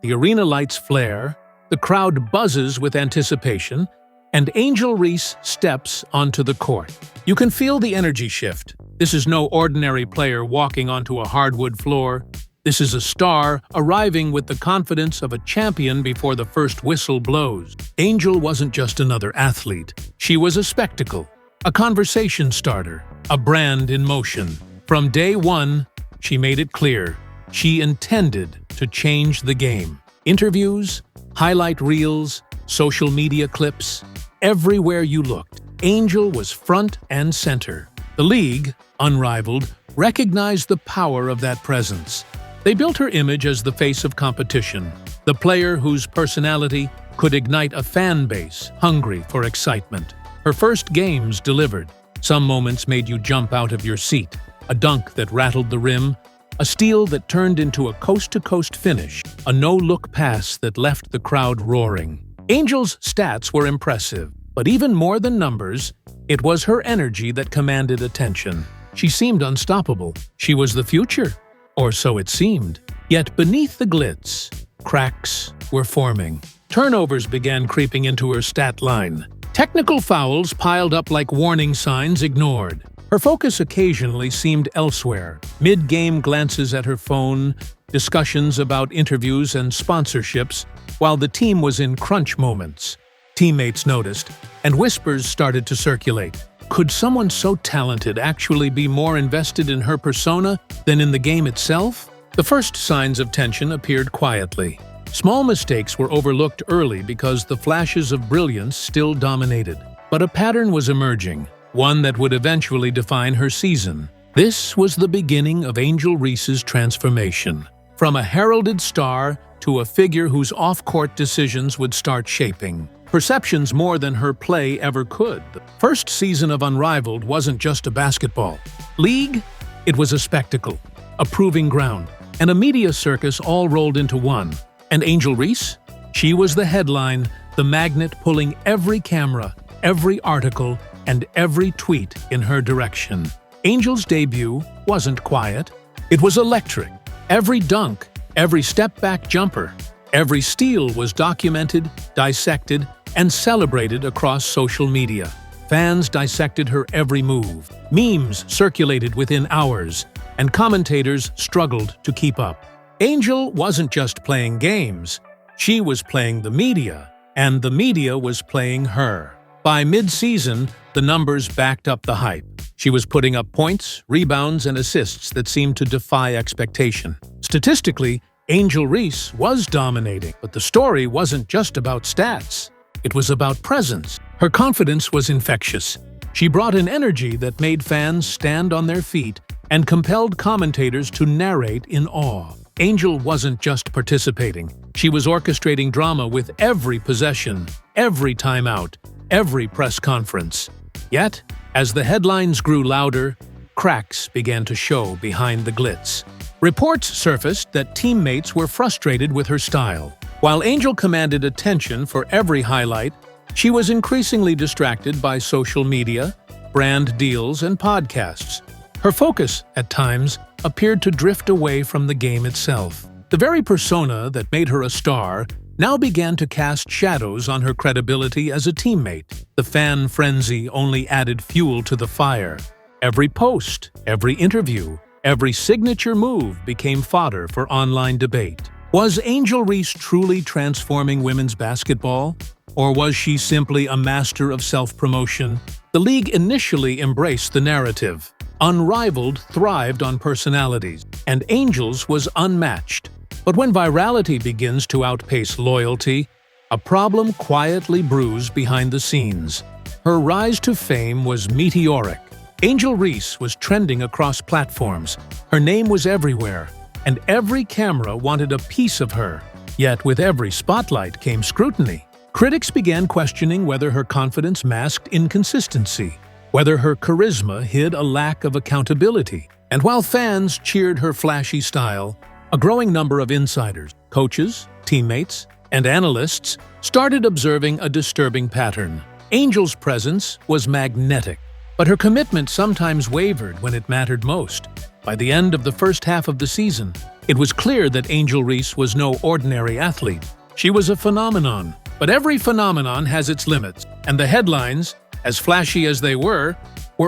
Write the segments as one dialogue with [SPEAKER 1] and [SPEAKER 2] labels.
[SPEAKER 1] The arena lights flare, the crowd buzzes with anticipation, and Angel Reese steps onto the court. You can feel the energy shift. This is no ordinary player walking onto a hardwood floor. This is a star arriving with the confidence of a champion before the first whistle blows. Angel wasn't just another athlete. She was a spectacle, a conversation starter, a brand in motion. From day one, she made it clear she intended to change the game. Interviews, highlight reels, social media clips, everywhere you looked, Angel was front and center. The league, Unrivaled, recognized the power of that presence. They built her image as the face of competition, the player whose personality could ignite a fan base hungry for excitement. Her first games delivered. Some moments made you jump out of your seat. A dunk that rattled the rim, a steal that turned into a coast-to-coast finish, a no-look pass that left the crowd roaring. Angel's stats were impressive, but even more than numbers, it was her energy that commanded attention. She seemed unstoppable. She was the future, or so it seemed. Yet beneath the glitz, cracks were forming. Turnovers began creeping into her stat line. Technical fouls piled up like warning signs ignored. Her focus occasionally seemed elsewhere. Mid-game glances at her phone, discussions about interviews and sponsorships, while the team was in crunch moments. Teammates noticed, and whispers started to circulate. Could someone so talented actually be more invested in her persona than in the game itself? The first signs of tension appeared quietly. Small mistakes were overlooked early because the flashes of brilliance still dominated. But a pattern was emerging, one that would eventually define her season. This was the beginning of Angel Reese's transformation. From a heralded star to a figure whose off-court decisions would start shaping perceptions more than her play ever could. The first season of Unrivaled wasn't just a basketball league, it was a spectacle, a proving ground, and a media circus all rolled into one. And Angel Reese? She was the headline, the magnet pulling every camera, every article, and every tweet in her direction. Angel's debut wasn't quiet. It was electric. Every dunk, every step-back jumper, every steal was documented, dissected, and celebrated across social media. Fans dissected her every move. Memes circulated within hours, and commentators struggled to keep up. Angel wasn't just playing games. She was playing the media, and the media was playing her. By mid-season, the numbers backed up the hype. She was putting up points, rebounds, and assists that seemed to defy expectation. Statistically, Angel Reese was dominating, but the story wasn't just about stats. It was about presence. Her confidence was infectious. She brought an energy that made fans stand on their feet and compelled commentators to narrate in awe. Angel wasn't just participating. She was orchestrating drama with every possession, every timeout, every press conference. Yet, as the headlines grew louder, cracks began to show behind the glitz. Reports surfaced that teammates were frustrated with her style. While Angel commanded attention for every highlight, she was increasingly distracted by social media, brand deals, and podcasts. Her focus, at times, appeared to drift away from the game itself. The very persona that made her a star now began to cast shadows on her credibility as a teammate. The fan frenzy only added fuel to the fire. Every post, every interview, every signature move became fodder for online debate. Was Angel Reese truly transforming women's basketball? Or was she simply a master of self-promotion? The league initially embraced the narrative. Unrivaled thrived on personalities, and Angel's was unmatched. But when virality begins to outpace loyalty, a problem quietly brews behind the scenes. Her rise to fame was meteoric. Angel Reese was trending across platforms. Her name was everywhere, and every camera wanted a piece of her. Yet with every spotlight came scrutiny. Critics began questioning whether her confidence masked inconsistency, whether her charisma hid a lack of accountability. And while fans cheered her flashy style, a growing number of insiders, coaches, teammates, and analysts started observing a disturbing pattern. Angel's presence was magnetic, but her commitment sometimes wavered when it mattered most. By the end of the first half of the season, It was clear that Angel Reese was no ordinary athlete. She was a phenomenon. But every phenomenon has its limits, and the headlines, as flashy as they were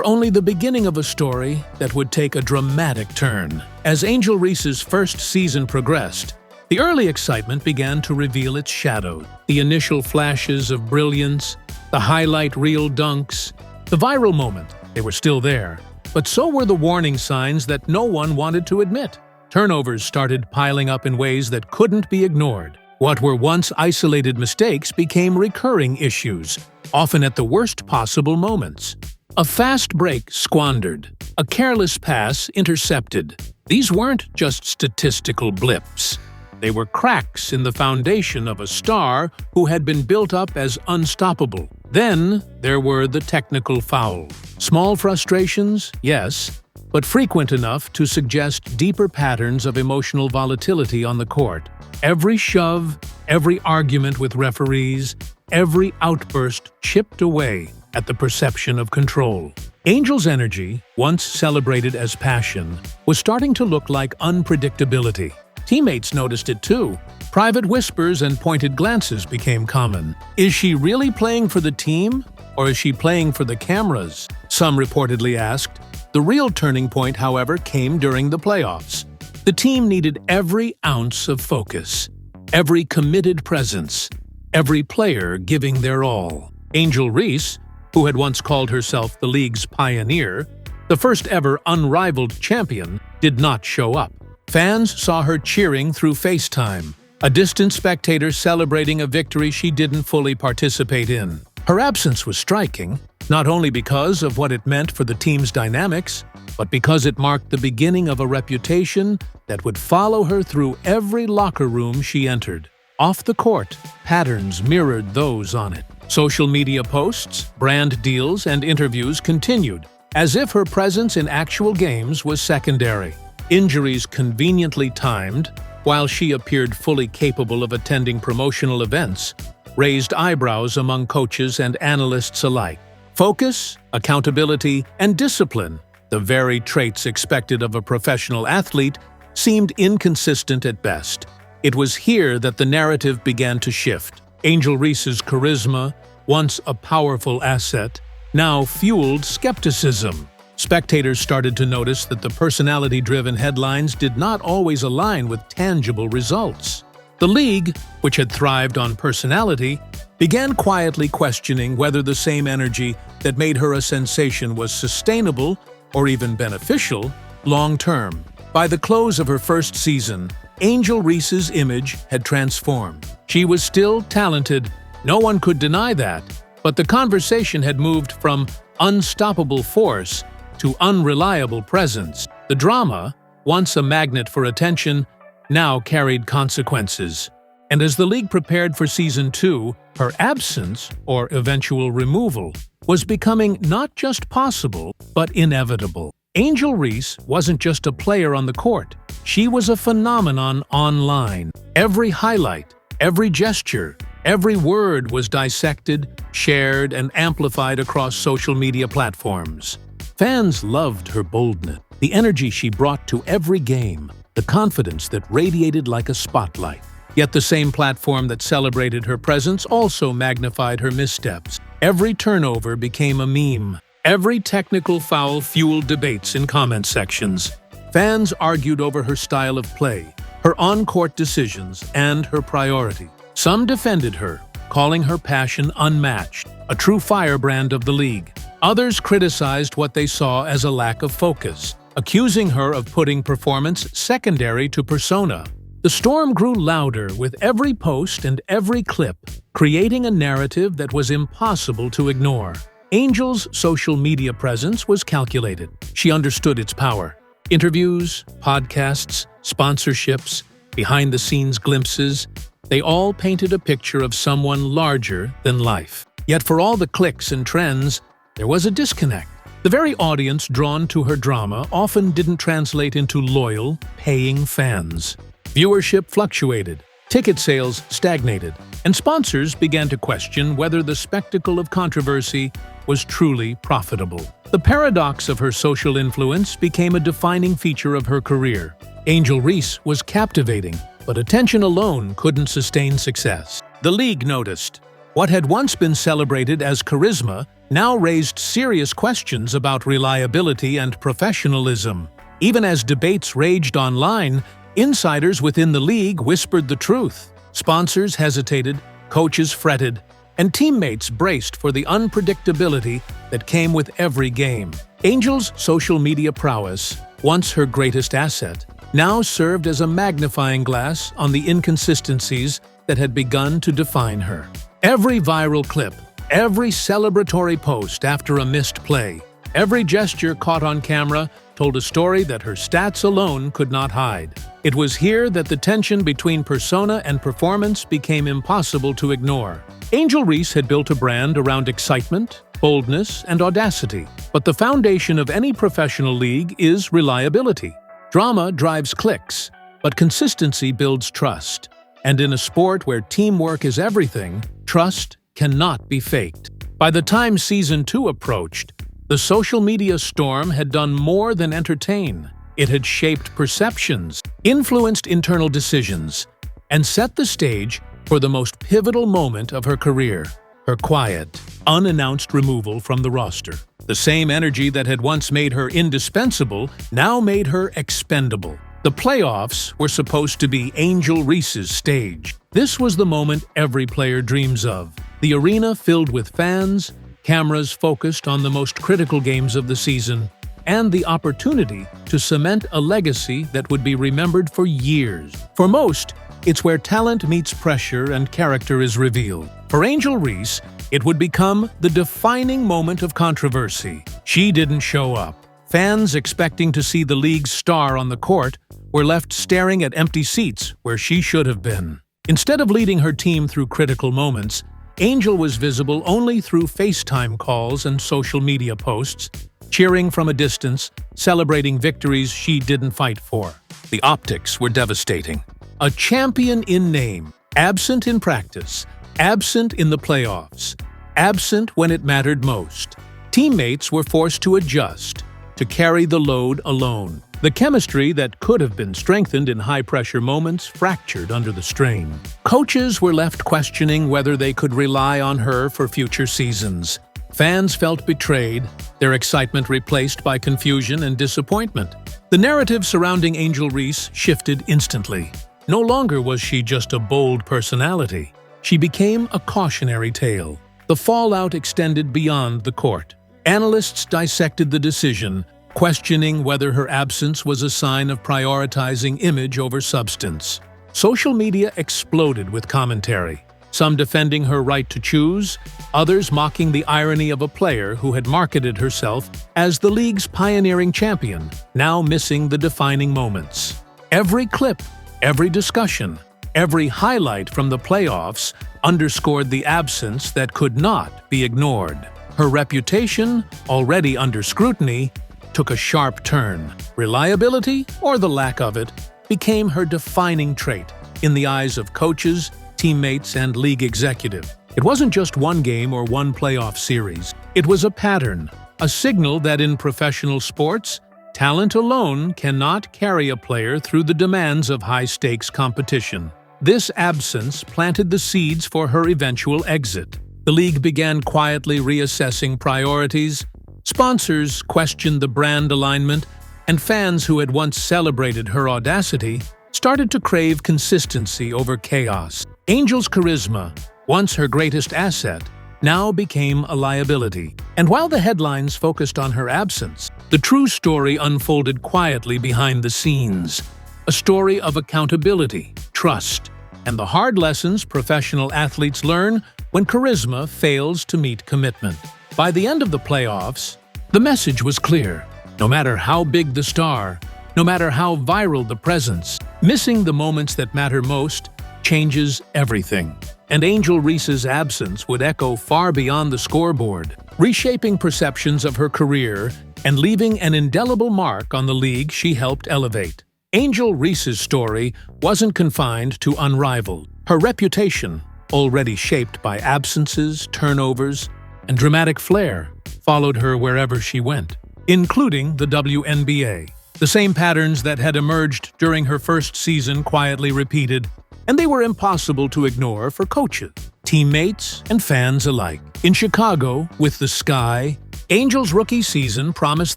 [SPEAKER 1] only the beginning of a story that would take a dramatic turn. As Angel Reese's first season progressed, the early excitement began to reveal its shadows. The initial flashes of brilliance, the highlight reel dunks, the viral moment, they were still there. But so were the warning signs that no one wanted to admit. Turnovers started piling up in ways that couldn't be ignored. What were once isolated mistakes became recurring issues, often at the worst possible moments. A fast break squandered, a careless pass intercepted. These weren't just statistical blips. They were cracks in the foundation of a star who had been built up as unstoppable. Then there were the technical fouls. Small frustrations, yes, but frequent enough to suggest deeper patterns of emotional volatility on the court. Every shove, every argument with referees, every outburst chipped away at the perception of control. Angel's energy, once celebrated as passion, was starting to look like unpredictability. Teammates noticed it too. Private whispers and pointed glances became common. Is she really playing for the team, or is she playing for the cameras? Some reportedly asked. The real turning point, however, came during the playoffs. The team needed every ounce of focus, every committed presence, every player giving their all. Angel Reese, who had once called herself the league's pioneer, the first ever Unrivaled champion, did not show up. Fans saw her cheering through FaceTime, a distant spectator celebrating a victory she didn't fully participate in. Her absence was striking, not only because of what it meant for the team's dynamics, but because it marked the beginning of a reputation that would follow her through every locker room she entered. Off the court, patterns mirrored those on it. Social media posts, brand deals, and interviews continued, as if her presence in actual games was secondary. Injuries conveniently timed, while she appeared fully capable of attending promotional events, raised eyebrows among coaches and analysts alike. Focus, accountability, and discipline, the very traits expected of a professional athlete, seemed inconsistent at best. It was here that the narrative began to shift. Angel Reese's charisma, once a powerful asset, now fueled skepticism. Spectators started to notice that the personality-driven headlines did not always align with tangible results. The league, which had thrived on personality, began quietly questioning whether the same energy that made her a sensation was sustainable or even beneficial long-term. By the close of her first season, Angel Reese's image had transformed. She was still talented, no one could deny that, but the conversation had moved from unstoppable force to unreliable presence. The drama, once a magnet for attention, now carried consequences. And as the league prepared for Season 2, her absence, or eventual removal, was becoming not just possible, but inevitable. Angel Reese wasn't just a player on the court. She was a phenomenon online. Every highlight, every gesture, every word was dissected, shared, and amplified across social media platforms. Fans loved her boldness, the energy she brought to every game, the confidence that radiated like a spotlight. Yet the same platform that celebrated her presence also magnified her missteps. Every turnover became a meme. Every technical foul fueled debates in comment sections. Fans argued over her style of play, her on-court decisions, and her priority. Some defended her, calling her passion unmatched, a true firebrand of the league. Others criticized what they saw as a lack of focus, accusing her of putting performance secondary to persona. The storm grew louder with every post and every clip, creating a narrative that was impossible to ignore. Angel's social media presence was calculated. She understood its power. Interviews, podcasts, sponsorships, behind-the-scenes glimpses, they all painted a picture of someone larger than life. Yet for all the clicks and trends, there was a disconnect. The very audience drawn to her drama often didn't translate into loyal, paying fans. Viewership fluctuated, ticket sales stagnated, and sponsors began to question whether the spectacle of controversy was truly profitable. The paradox of her social influence became a defining feature of her career. Angel Reese was captivating, but attention alone couldn't sustain success. The league noticed. What had once been celebrated as charisma now raised serious questions about reliability and professionalism. Even as debates raged online, insiders within the league whispered the truth. Sponsors hesitated, coaches fretted, and teammates braced for the unpredictability that came with every game. Angel's social media prowess, once her greatest asset, now served as a magnifying glass on the inconsistencies that had begun to define her. Every viral clip, every celebratory post after a missed play, every gesture caught on camera told a story that her stats alone could not hide. It was here that the tension between persona and performance became impossible to ignore. Angel Reese had built a brand around excitement, boldness, and audacity. But the foundation of any professional league is reliability. Drama drives clicks, but consistency builds trust. And in a sport where teamwork is everything, trust cannot be faked. By the time Season 2 approached, the social media storm had done more than entertain. It had shaped perceptions, influenced internal decisions, and set the stage for the most pivotal moment of her career, her quiet, unannounced removal from the roster. The same energy that had once made her indispensable now made her expendable. The playoffs were supposed to be Angel Reese's stage. This was the moment every player dreams of. The arena filled with fans, cameras focused on the most critical games of the season, and the opportunity to cement a legacy that would be remembered for years. For most, it's where talent meets pressure and character is revealed. For Angel Reese, it would become the defining moment of controversy. She didn't show up. Fans expecting to see the league's star on the court were left staring at empty seats where she should have been. Instead of leading her team through critical moments, Angel was visible only through FaceTime calls and social media posts, cheering from a distance, celebrating victories she didn't fight for. The optics were devastating. A champion in name, absent in practice, absent in the playoffs, absent when it mattered most. Teammates were forced to adjust, to carry the load alone. The chemistry that could have been strengthened in high-pressure moments fractured under the strain. Coaches were left questioning whether they could rely on her for future seasons. Fans felt betrayed, their excitement replaced by confusion and disappointment. The narrative surrounding Angel Reese shifted instantly. No longer was she just a bold personality. She became a cautionary tale. The fallout extended beyond the court. Analysts dissected the decision, questioning whether her absence was a sign of prioritizing image over substance. Social media exploded with commentary, some defending her right to choose, others mocking the irony of a player who had marketed herself as the league's pioneering champion, now missing the defining moments. Every clip, every discussion, every highlight from the playoffs underscored the absence that could not be ignored. Her reputation, already under scrutiny, took a sharp turn. Reliability, or the lack of it, became her defining trait in the eyes of coaches, teammates, and league executive. It wasn't just one game or one playoff series. It was a pattern, a signal that in professional sports, talent alone cannot carry a player through the demands of high-stakes competition. This absence planted the seeds for her eventual exit. The league began quietly reassessing priorities. Sponsors questioned the brand alignment, and fans who had once celebrated her audacity started to crave consistency over chaos. Angel's charisma, once her greatest asset, now became a liability. And while the headlines focused on her absence, the true story unfolded quietly behind the scenes. A story of accountability, trust, and the hard lessons professional athletes learn when charisma fails to meet commitment. By the end of the playoffs, the message was clear. No matter how big the star, no matter how viral the presence, missing the moments that matter most changes everything. And Angel Reese's absence would echo far beyond the scoreboard, reshaping perceptions of her career and leaving an indelible mark on the league she helped elevate. Angel Reese's story wasn't confined to Unrivaled. Her reputation, already shaped by absences, turnovers, and dramatic flair, followed her wherever she went, including the WNBA. The same patterns that had emerged during her first season quietly repeated, and they were impossible to ignore for coaches, teammates, and fans alike. In Chicago, with the Sky, Angel's rookie season promised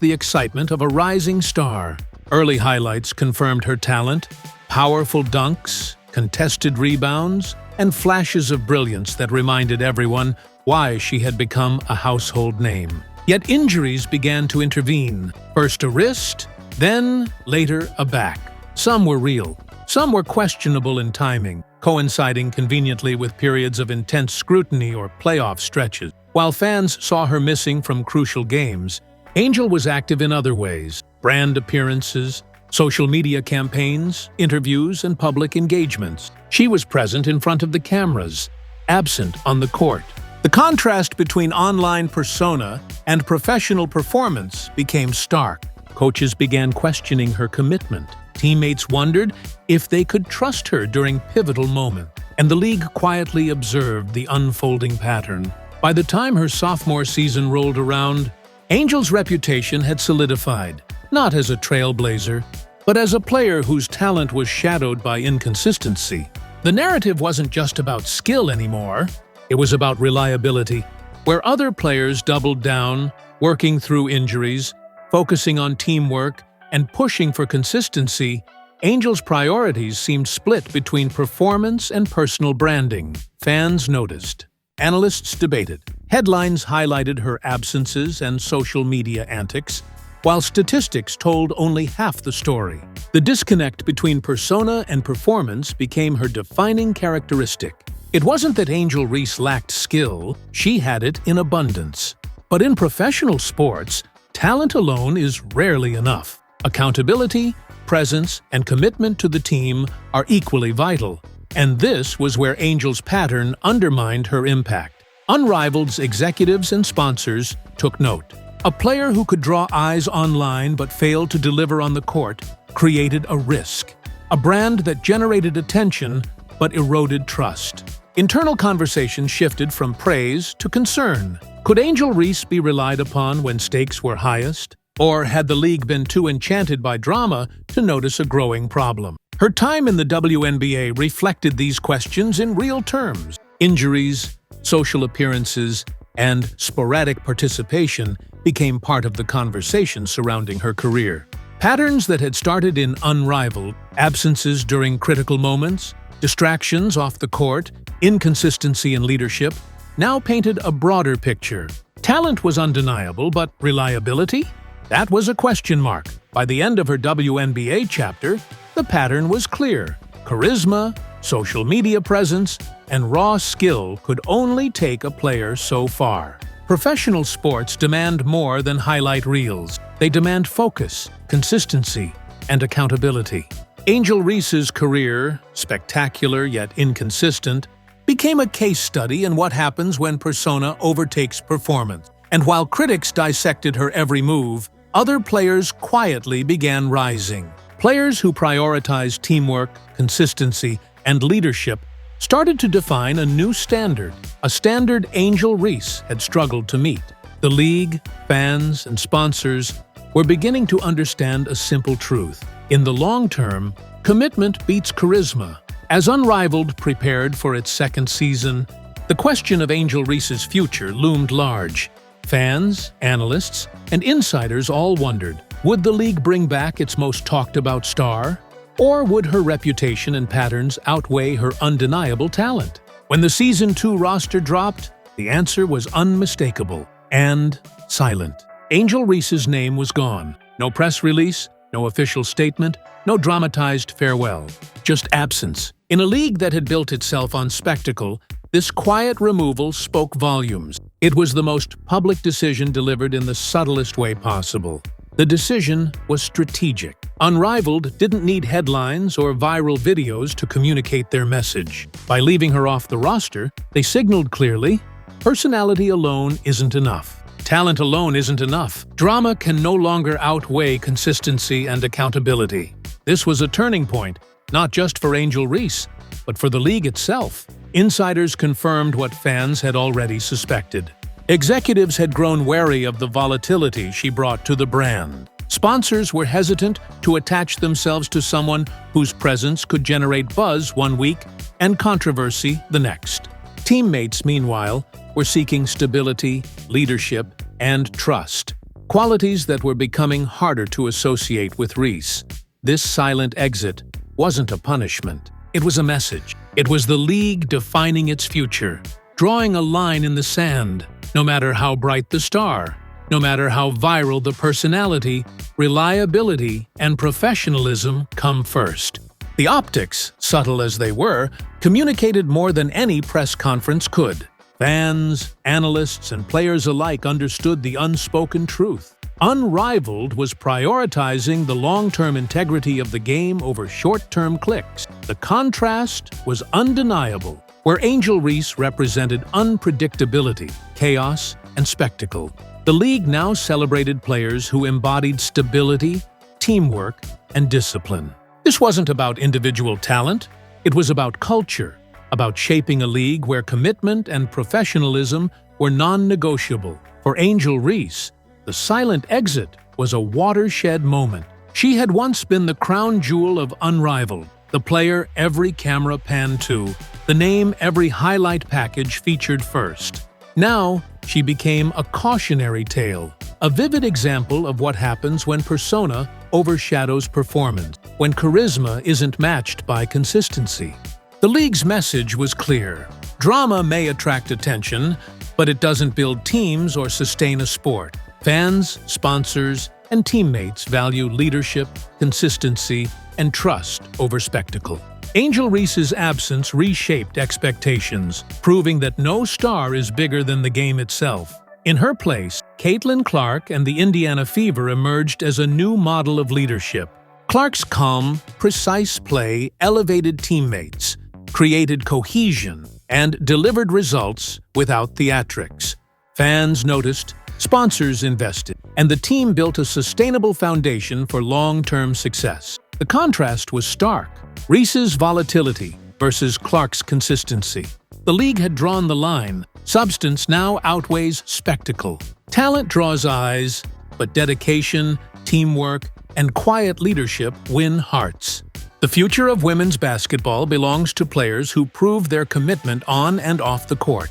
[SPEAKER 1] the excitement of a rising star. Early highlights confirmed her talent, powerful dunks, contested rebounds, and flashes of brilliance that reminded everyone why she had become a household name. Yet injuries began to intervene, first a wrist, then, later, a back. Some were real, some were questionable in timing, coinciding conveniently with periods of intense scrutiny or playoff stretches. While fans saw her missing from crucial games, Angel was active in other ways: brand appearances, social media campaigns, interviews, and public engagements. She was present in front of the cameras, absent on the court. The contrast between online persona and professional performance became stark. Coaches began questioning her commitment. Teammates wondered if they could trust her during pivotal moments, and the league quietly observed the unfolding pattern. By the time her sophomore season rolled around, Angel's reputation had solidified, not as a trailblazer, but as a player whose talent was shadowed by inconsistency. The narrative wasn't just about skill anymore, it was about reliability. Where other players doubled down, working through injuries, focusing on teamwork, and pushing for consistency, Angel's priorities seemed split between performance and personal branding. Fans noticed. Analysts debated. Headlines highlighted her absences and social media antics, while statistics told only half the story. The disconnect between persona and performance became her defining characteristic. It wasn't that Angel Reese lacked skill, she had it in abundance. But in professional sports, talent alone is rarely enough. Accountability, presence, and commitment to the team are equally vital. And this was where Angel's pattern undermined her impact. Unrivaled's executives and sponsors took note. A player who could draw eyes online but failed to deliver on the court created a risk. A brand that generated attention but eroded trust. Internal conversations shifted from praise to concern. Could Angel Reese be relied upon when stakes were highest? Or had the league been too enchanted by drama to notice a growing problem? Her time in the WNBA reflected these questions in real terms. Injuries, social appearances, and sporadic participation became part of the conversation surrounding her career. Patterns that had started in Unrivaled, absences during critical moments, distractions off the court, inconsistency in leadership, now painted a broader picture. Talent was undeniable, but reliability? That was a question mark. By the end of her WNBA chapter, the pattern was clear. Charisma, social media presence, and raw skill could only take a player so far. Professional sports demand more than highlight reels. They demand focus, consistency, and accountability. Angel Reese's career, spectacular yet inconsistent, became a case study in what happens when persona overtakes performance. And while critics dissected her every move, other players quietly began rising. Players who prioritized teamwork, consistency, and leadership started to define a new standard, a standard Angel Reese had struggled to meet. The league, fans, and sponsors were beginning to understand a simple truth. In the long term, commitment beats charisma. As Unrivaled prepared for its second season, the question of Angel Reese's future loomed large. Fans, analysts, and insiders all wondered, would the league bring back its most talked-about star? Or would her reputation and patterns outweigh her undeniable talent? When the Season 2 roster dropped, the answer was unmistakable and silent. Angel Reese's name was gone. No press release, no official statement, no dramatized farewell. Just absence. In a league that had built itself on spectacle, this quiet removal spoke volumes. It was the most public decision delivered in the subtlest way possible. The decision was strategic. Unrivaled didn't need headlines or viral videos to communicate their message. By leaving her off the roster, they signaled clearly, personality alone isn't enough. Talent alone isn't enough. Drama can no longer outweigh consistency and accountability. This was a turning point, not just for Angel Reese, but for the league itself. Insiders confirmed what fans had already suspected. Executives had grown wary of the volatility she brought to the brand. Sponsors were hesitant to attach themselves to someone whose presence could generate buzz one week and controversy the next. Teammates, meanwhile, were seeking stability, leadership, and trust, qualities that were becoming harder to associate with Reese. This silent exit wasn't a punishment. It was a message. It was the league defining its future, drawing a line in the sand. No matter how bright the star, no matter how viral the personality, reliability and professionalism come first. The optics, subtle as they were, communicated more than any press conference could. Fans, analysts, and players alike understood the unspoken truth. Unrivaled was prioritizing the long-term integrity of the game over short-term clicks. The contrast was undeniable, where Angel Reese represented unpredictability, chaos, and spectacle. The league now celebrated players who embodied stability, teamwork, and discipline. This wasn't about individual talent, it was about culture, about shaping a league where commitment and professionalism were non-negotiable. For Angel Reese, the silent exit was a watershed moment. She had once been the crown jewel of Unrivaled, the player every camera panned to, the name every highlight package featured first. Now, she became a cautionary tale, a vivid example of what happens when persona overshadows performance, when charisma isn't matched by consistency. The league's message was clear. Drama may attract attention, but it doesn't build teams or sustain a sport. Fans, sponsors, and teammates value leadership, consistency, and trust over spectacle. Angel Reese's absence reshaped expectations, proving that no star is bigger than the game itself. In her place, Caitlin Clark and the Indiana Fever emerged as a new model of leadership. Clark's calm, precise play elevated teammates, created cohesion, and delivered results without theatrics. Fans noticed, sponsors invested, and the team built a sustainable foundation for long-term success. The contrast was stark. Reese's volatility versus Clark's consistency. The league had drawn the line. Substance now outweighs spectacle. Talent draws eyes, but dedication, teamwork, and quiet leadership win hearts. The future of women's basketball belongs to players who prove their commitment on and off the court.